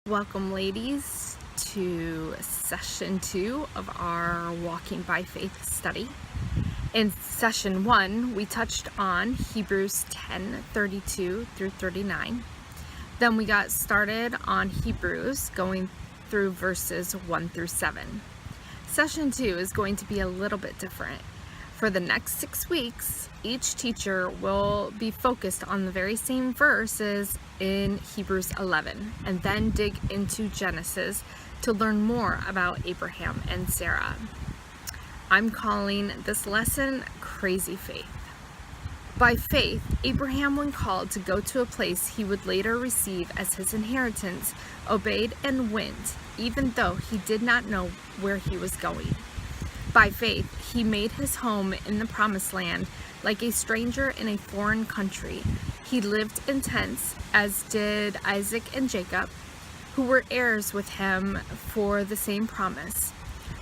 Welcome, ladies, to session 2 of our Walking by Faith study. In session 1, we touched on Hebrews 10:32 through 39. Then we got started on Hebrews, going through verses 1 through 7. Session 2 is going to be a little bit different. For the next 6 weeks, each teacher will be focused on the very same verses in Hebrews 11 and then dig into Genesis to learn more about Abraham and Sarah. I'm calling this lesson Crazy Faith. By faith, Abraham, when called to go to a place he would later receive as his inheritance, obeyed and went, even though he did not know where he was going. By faith, he made his home in the promised land like a stranger in a foreign country. He lived in tents, as did Isaac and Jacob, who were heirs with him for the same promise.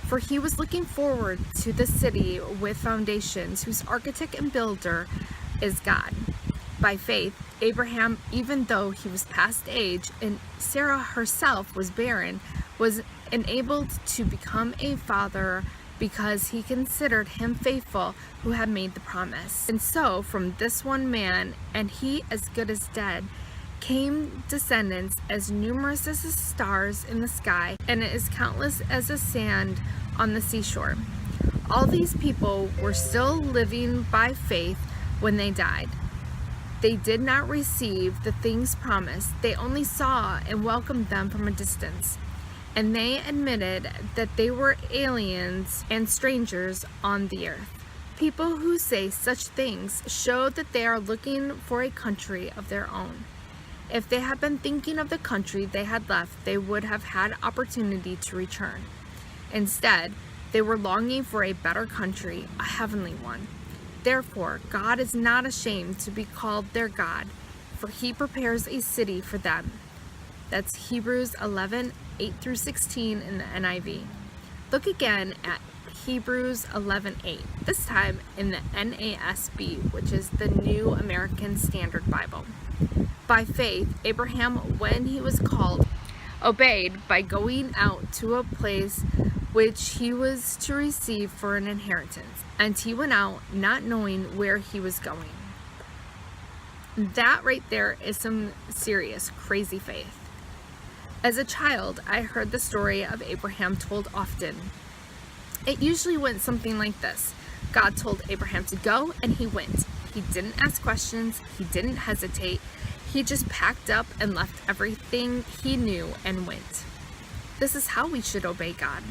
For he was looking forward to the city with foundations, whose architect and builder is God. By faith, Abraham, even though he was past age and Sarah herself was barren, was enabled to become a father because he considered him faithful who had made the promise. And so, from this one man, and he as good as dead, came descendants as numerous as the stars in the sky, and as countless as the sand on the seashore. All these people were still living by faith when they died. They did not receive the things promised. They only saw and welcomed them from a distance. And they admitted that they were aliens and strangers on the earth. People who say such things show that they are looking for a country of their own. If they had been thinking of the country they had left, they would have had opportunity to return. Instead, they were longing for a better country, a heavenly one. Therefore, God is not ashamed to be called their God, for he prepares a city for them. That's Hebrews 11:8 through 16 in the NIV. Look again at Hebrews 11:8, this time in the NASB, which is the New American Standard Bible. By faith, Abraham, when he was called, obeyed by going out to a place which he was to receive for an inheritance. And he went out not knowing where he was going. That right there is some serious, crazy faith. As a child, I heard the story of Abraham told often. It usually went something like this. God told Abraham to go, and he went. He didn't ask questions. He didn't hesitate. He just packed up and left everything he knew and went. This is how we should obey God.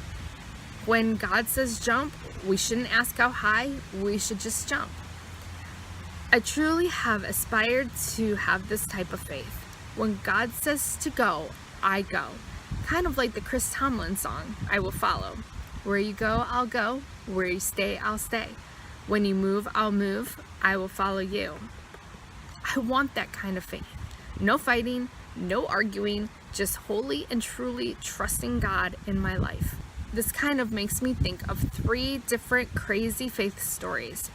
When God says jump, we shouldn't ask how high. We should just jump. I truly have aspired to have this type of faith. When God says to go, I go. Kind of like the Chris Tomlin song, I will follow. Where you go, I'll go. Where you stay, I'll stay. When you move, I'll move. I will follow you. I want that kind of faith. No fighting, no arguing, just wholly and truly trusting God in my life. This kind of makes me think of 3 different crazy faith stories.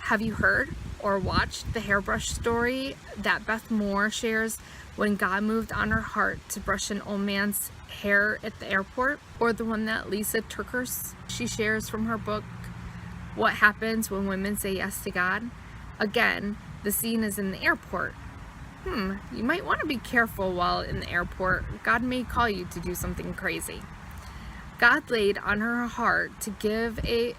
Have you heard or watched the hairbrush story that Beth Moore shares when God moved on her heart to brush an old man's hair at the airport? Or the one that Lisa Turkers, she shares from her book, What Happens When Women Say Yes to God? Again, the scene is in the airport. You might want to be careful while in the airport. God may call you to do something crazy. God laid on her heart to give a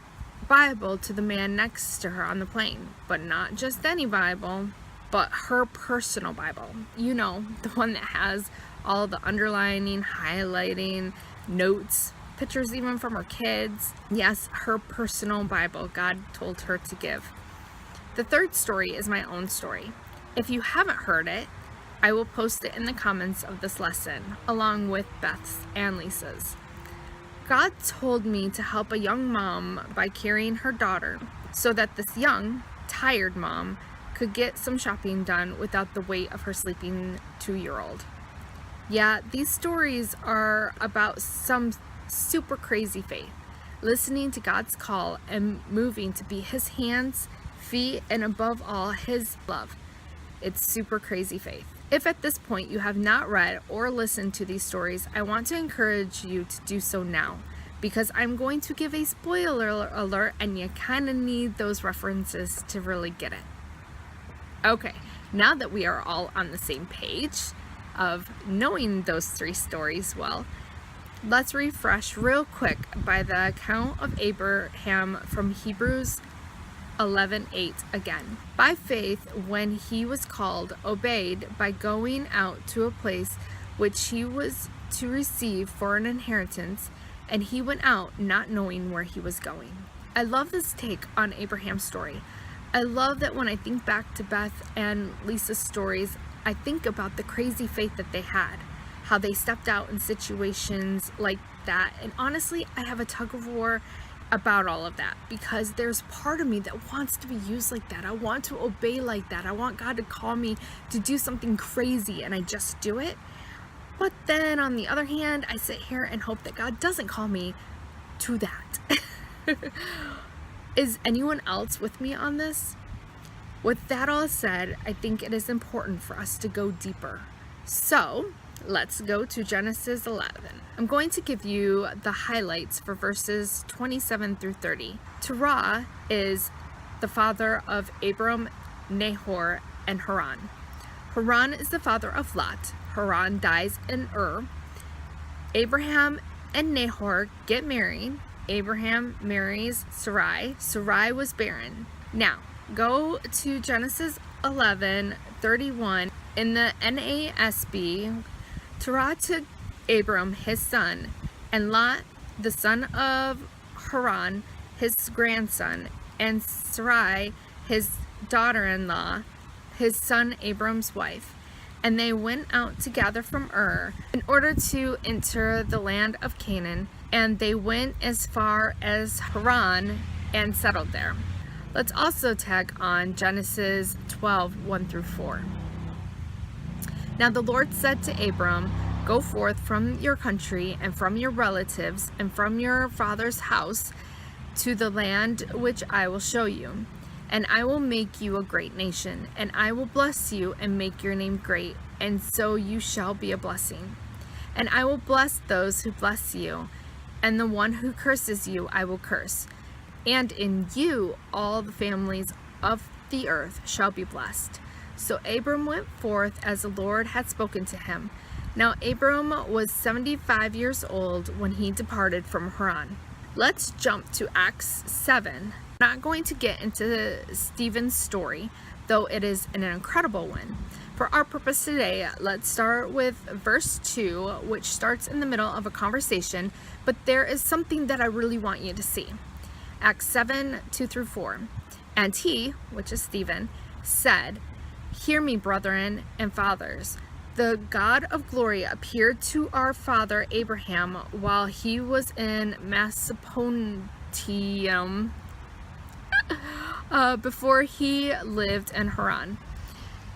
Bible to the man next to her on the plane, but not just any Bible, but her personal Bible. You know, the one that has all the underlining, highlighting, notes, pictures even from her kids. Yes, her personal Bible God told her to give. The third story is my own story. If you haven't heard it, I will post it in the comments of this lesson, along with Beth's and Lisa's. God told me to help a young mom by carrying her daughter so that this young, tired mom could get some shopping done without the weight of her sleeping 2-year-old. Yeah, these stories are about some super crazy faith, listening to God's call and moving to be his hands, feet, and above all, his love. It's super crazy faith. If at this point you have not read or listened to these stories, I want to encourage you to do so now, because I'm going to give a spoiler alert and you kind of need those references to really get it. Okay, now that we are all on the same page of knowing those 3 stories well, let's refresh real quick by the account of Abraham from Hebrews 11:8 again. By faith, when he was called, obeyed by going out to a place which he was to receive for an inheritance, and he went out not knowing where he was going. I love this take on Abraham's story. I love that when I think back to Beth and Lisa's stories, I think about the crazy faith that they had, how they stepped out in situations like that. And honestly, I have a tug of war about all of that, because there's part of me that wants to be used like that. I want to obey like that. I want God to call me to do something crazy and I just do it. But then on the other hand, I sit here and hope that God doesn't call me to that. Is anyone else with me on this? With that all said, I think it is important for us to go deeper. So let's go to Genesis 11. I'm going to give you the highlights for verses 27 through 30. Terah is the father of Abram, Nahor, and Haran. Haran is the father of Lot. Haran dies in Ur. Abraham and Nahor get married. Abraham marries Sarai. Sarai was barren. Now, go to Genesis 11:31. In the NASB, Terah took Abram, his son, and Lot, the son of Haran, his grandson, and Sarai, his daughter-in-law, his son Abram's wife. And they went out together from Ur in order to enter the land of Canaan, and they went as far as Haran and settled there. Let's also tag on Genesis 12:1 through 4. Now the Lord said to Abram, "Go forth from your country and from your relatives and from your father's house to the land which I will show you. And I will make you a great nation, and I will bless you and make your name great, and so you shall be a blessing. And I will bless those who bless you, and the one who curses you I will curse. And in you all the families of the earth shall be blessed." So Abram went forth as the Lord had spoken to him. Now Abram was 75 years old when he departed from Haran. Let's jump to Acts 7. I'm not going to get into Stephen's story, though it is an incredible one. For our purpose today, let's start with verse 2, which starts in the middle of a conversation, but there is something that I really want you to see. Acts 7:2 through 4. And he, which is Stephen, said, "Hear me, brethren and fathers. The God of glory appeared to our father Abraham while he was in Mesopotamia, before he lived in Haran,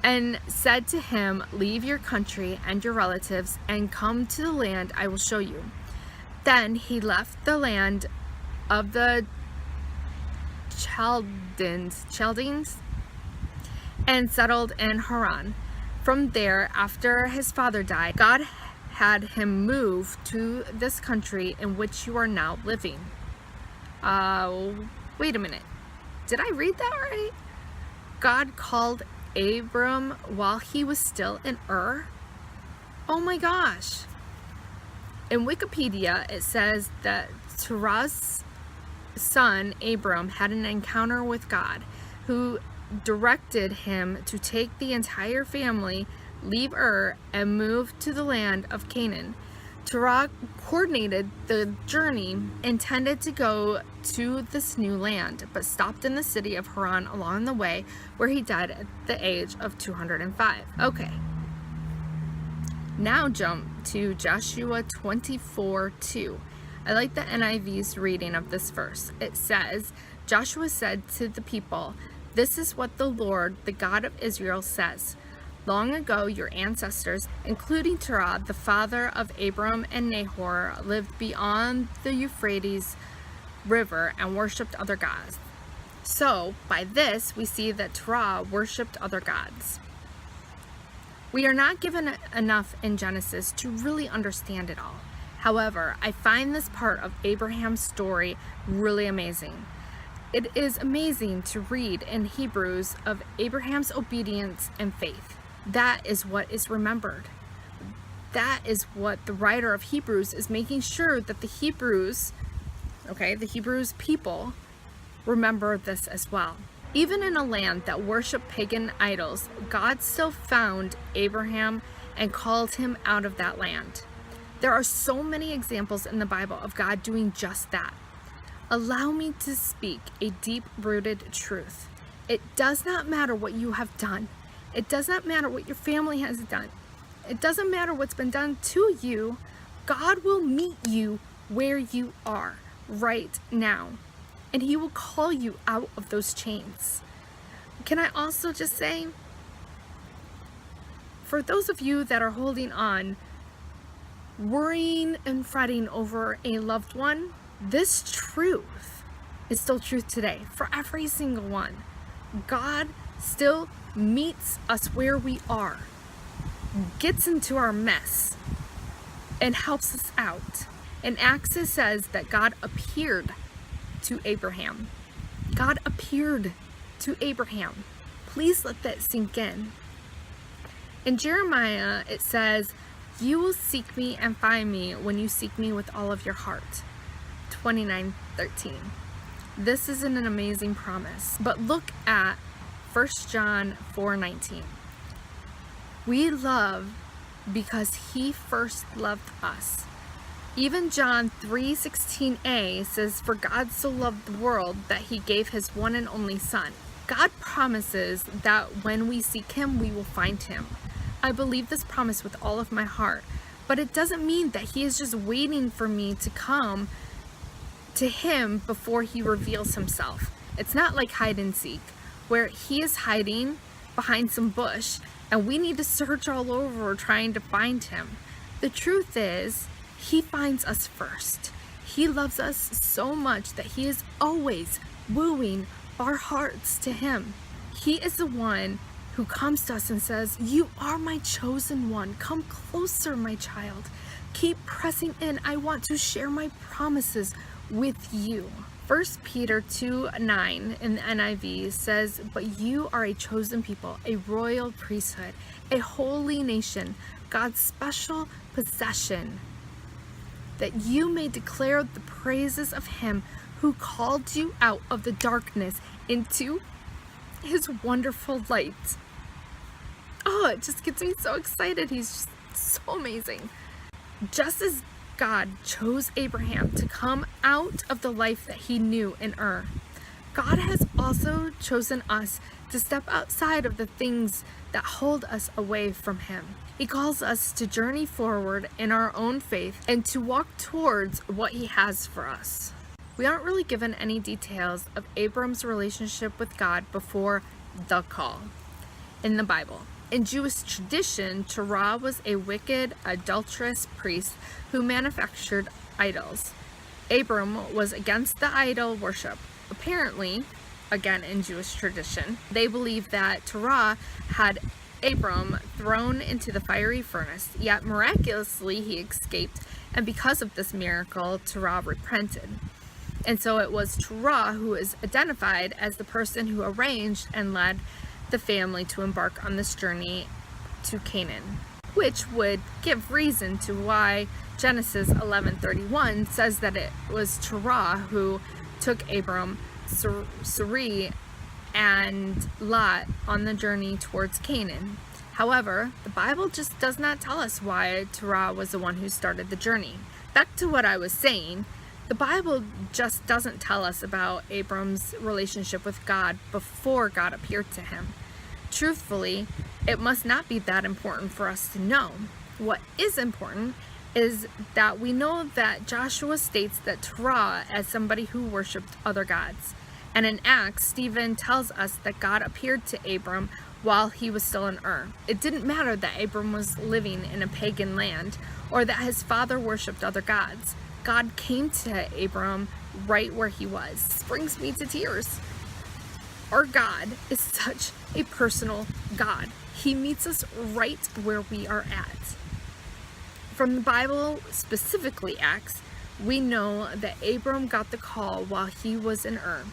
and said to him, 'Leave your country and your relatives and come to the land I will show you.' Then he left the land of the Chaldeans and settled in Haran. From there, after his father died, God had him move to this country in which you are now living." Wait a minute. Did I read that right? God called Abram while he was still in Ur? Oh my gosh. In Wikipedia, it says that Terah's son Abram had an encounter with God, who directed him to take the entire family, leave Ur, and move to the land of Canaan. Terah coordinated the journey intended to go to this new land, but stopped in the city of Haran along the way, where he died at the age of 205. Okay. Now jump to Joshua 24:2. I like the NIV's reading of this verse. It says, "Joshua said to the people, 'This is what the Lord, the God of Israel, says. Long ago your ancestors, including Terah, the father of Abram and Nahor, lived beyond the Euphrates River and worshipped other gods.'" So, by this, we see that Terah worshipped other gods. We are not given enough in Genesis to really understand it all. However, I find this part of Abraham's story really amazing. It is amazing to read in Hebrews of Abraham's obedience and faith. That is what is remembered. That is what the writer of Hebrews is making sure that the Hebrews people remember this as well. Even in a land that worshiped pagan idols, God still found Abraham and called him out of that land. There are so many examples in the Bible of God doing just that. Allow me to speak a deep-rooted truth. It does not matter what you have done. It does not matter what your family has done. It doesn't matter what's been done to you. God will meet you where you are right now, and he will call you out of those chains. Can I also just say, for those of you that are holding on, worrying and fretting over a loved one, this truth is still truth today for every single one. God still meets us where we are, gets into our mess, and helps us out. In Acts it says that God appeared to Abraham. God appeared to Abraham. Please let that sink in. In Jeremiah it says, "You will seek me and find me when you seek me with all of your heart." 29:13. This is an amazing promise. But look at 1 John 4:19. We love because he first loved us. Even John 3:16a says, "For God so loved the world that he gave his one and only Son." God promises that when we seek him, we will find him. I believe this promise with all of my heart, but it doesn't mean that he is just waiting for me to come to him before he reveals himself. It's not like hide and seek, where he is hiding behind some bush and we need to search all over trying to find him. The truth is, he finds us first. He loves us so much that he is always wooing our hearts to him. He is the one who comes to us and says, "You are my chosen one. Come closer, my child. Keep pressing in. I want to share my promises with you." 1 Peter 2:9 in the NIV says, "But you are a chosen people, a royal priesthood, a holy nation, God's special possession, that you may declare the praises of him who called you out of the darkness into his wonderful light." Oh, it just gets me so excited. He's just so amazing. Just as God chose Abraham to come out of the life that he knew in Ur, God has also chosen us to step outside of the things that hold us away from him. He calls us to journey forward in our own faith and to walk towards what he has for us. We aren't really given any details of Abram's relationship with God before the call in the Bible. In Jewish tradition, Terah was a wicked, adulterous priest who manufactured idols. Abram was against the idol worship. Apparently, again in Jewish tradition, they believed that Terah had Abram thrown into the fiery furnace, yet miraculously he escaped, and because of this miracle, Terah repented. And so it was Terah who is identified as the person who arranged and led the family to embark on this journey to Canaan, which would give reason to why Genesis 11:31 says that it was Terah who took Abram, Sarai, and Lot on the journey towards Canaan. However, the Bible just does not tell us why Terah was the one who started the journey. Back to what I was saying, the Bible just doesn't tell us about Abram's relationship with God before God appeared to him. Truthfully, it must not be that important for us to know. What is important is that we know that Joshua states that Terah as somebody who worshipped other gods. And in Acts, Stephen tells us that God appeared to Abram while he was still in Ur. It didn't matter that Abram was living in a pagan land or that his father worshipped other gods. God came to Abram right where he was. This brings me to tears. Our God is such a personal God. He meets us right where we are at. From the Bible, specifically Acts, we know that Abram got the call while he was in Ur.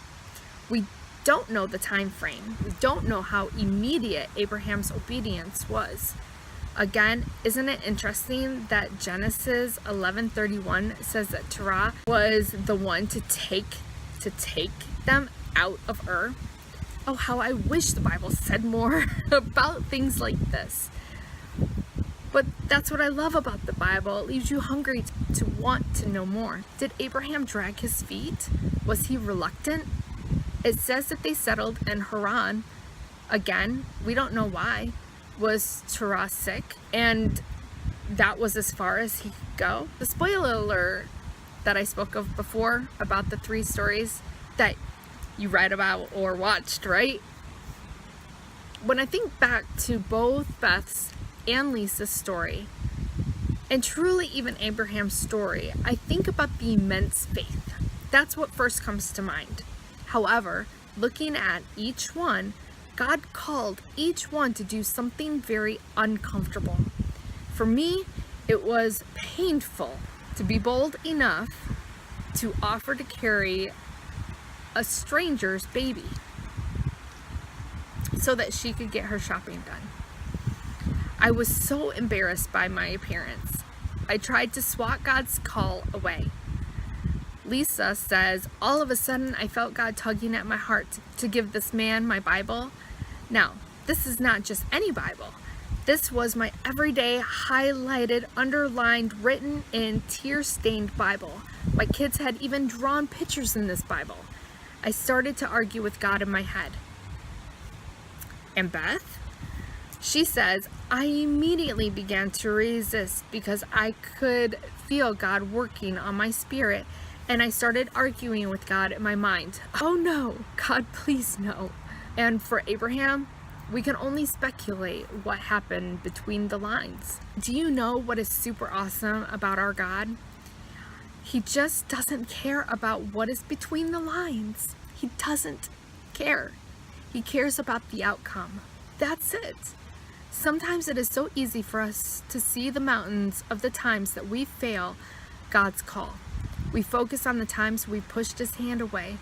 We don't know the time frame. We don't know how immediate Abraham's obedience was. Again, isn't it interesting that Genesis 11:31 says that Terah was the one to take them out of Ur? Oh, how I wish the Bible said more about things like this. But that's what I love about the Bible. It leaves you hungry to want to know more. Did Abraham drag his feet? Was he reluctant? It says that they settled in Haran. Again, we don't know why. Was Terah sick? And that was as far as he could go? The spoiler alert that I spoke of before about the 3 stories that you read about or watched, right? When I think back to both Beth's and Lisa's story, and truly even Abraham's story, I think about the immense faith. That's what first comes to mind. However, looking at each one, God called each one to do something very uncomfortable. For me, it was painful to be bold enough to offer to carry a stranger's baby so that she could get her shopping done. I was so embarrassed by my appearance. I tried to swat God's call away. Lisa says, all of a sudden I felt God tugging at my heart to give this man my Bible. Now, this is not just any Bible. This was my everyday, highlighted, underlined, written in, tear-stained Bible. My kids had even drawn pictures in this Bible. I started to argue with God in my head. And Beth? She says, I immediately began to resist because I could feel God working on my spirit, and I started arguing with God in my mind. Oh no, God, please no. And for Abraham, we can only speculate what happened between the lines. Do you know what is super awesome about our God? He just doesn't care about what is between the lines. He doesn't care. He cares about the outcome. That's it. Sometimes it is so easy for us to see the mountains of the times that we fail God's call. We focus on the times we pushed His hand away.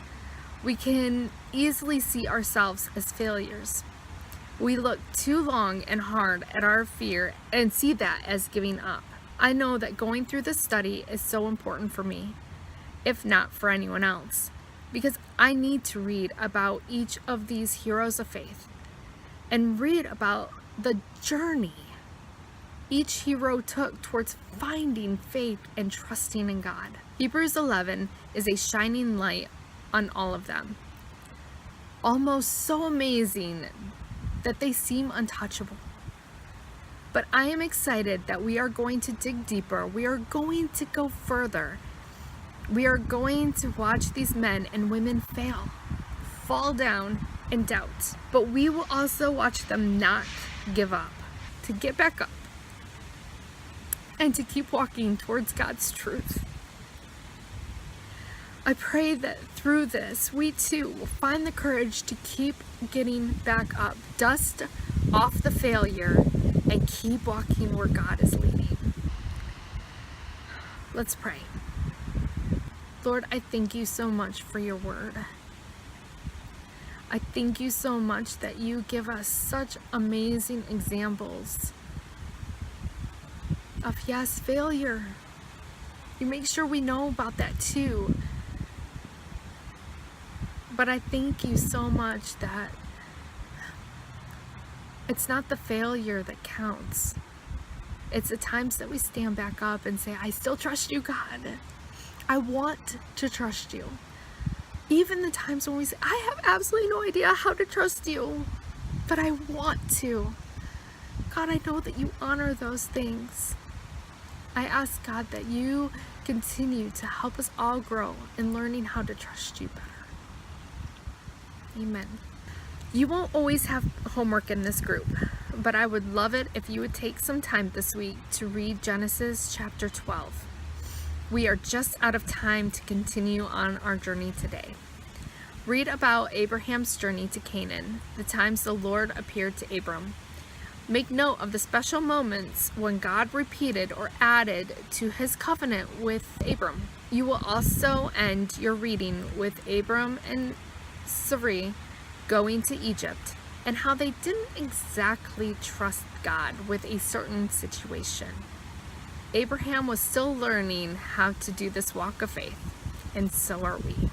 We can easily see ourselves as failures. We look too long and hard at our fear and see that as giving up. I know that going through this study is so important for me, if not for anyone else, because I need to read about each of these heroes of faith and read about the journey each hero took towards finding faith and trusting in God. Hebrews 11 is a shining light on all of them. Almost so amazing that they seem untouchable. But I am excited that we are going to dig deeper. We are going to go further. We are going to watch these men and women fail, fall down, and doubt. But we will also watch them not give up, to get back up, and to keep walking towards God's truth. I pray that through this, we too will find the courage to keep getting back up, dust off the failure, and keep walking where God is leading. Let's pray. Lord, I thank you so much for your word. I thank you so much that you give us such amazing examples of, yes, failure. You make sure we know about that too. But I thank you so much that it's not the failure that counts. It's the times that we stand back up and say, I still trust you, God. I want to trust you. Even the times when we say, I have absolutely no idea how to trust you, but I want to. God, I know that you honor those things. I ask, God, that you continue to help us all grow in learning how to trust you better. Amen. You won't always have homework in this group, but I would love it if you would take some time this week to read Genesis chapter 12. We are just out of time to continue on our journey today. Read about Abraham's journey to Canaan, the times the Lord appeared to Abram. Make note of the special moments when God repeated or added to his covenant with Abram. You will also end your reading with Abram and Sarai going to Egypt and how they didn't exactly trust God with a certain situation. Abraham was still learning how to do this walk of faith, and so are we.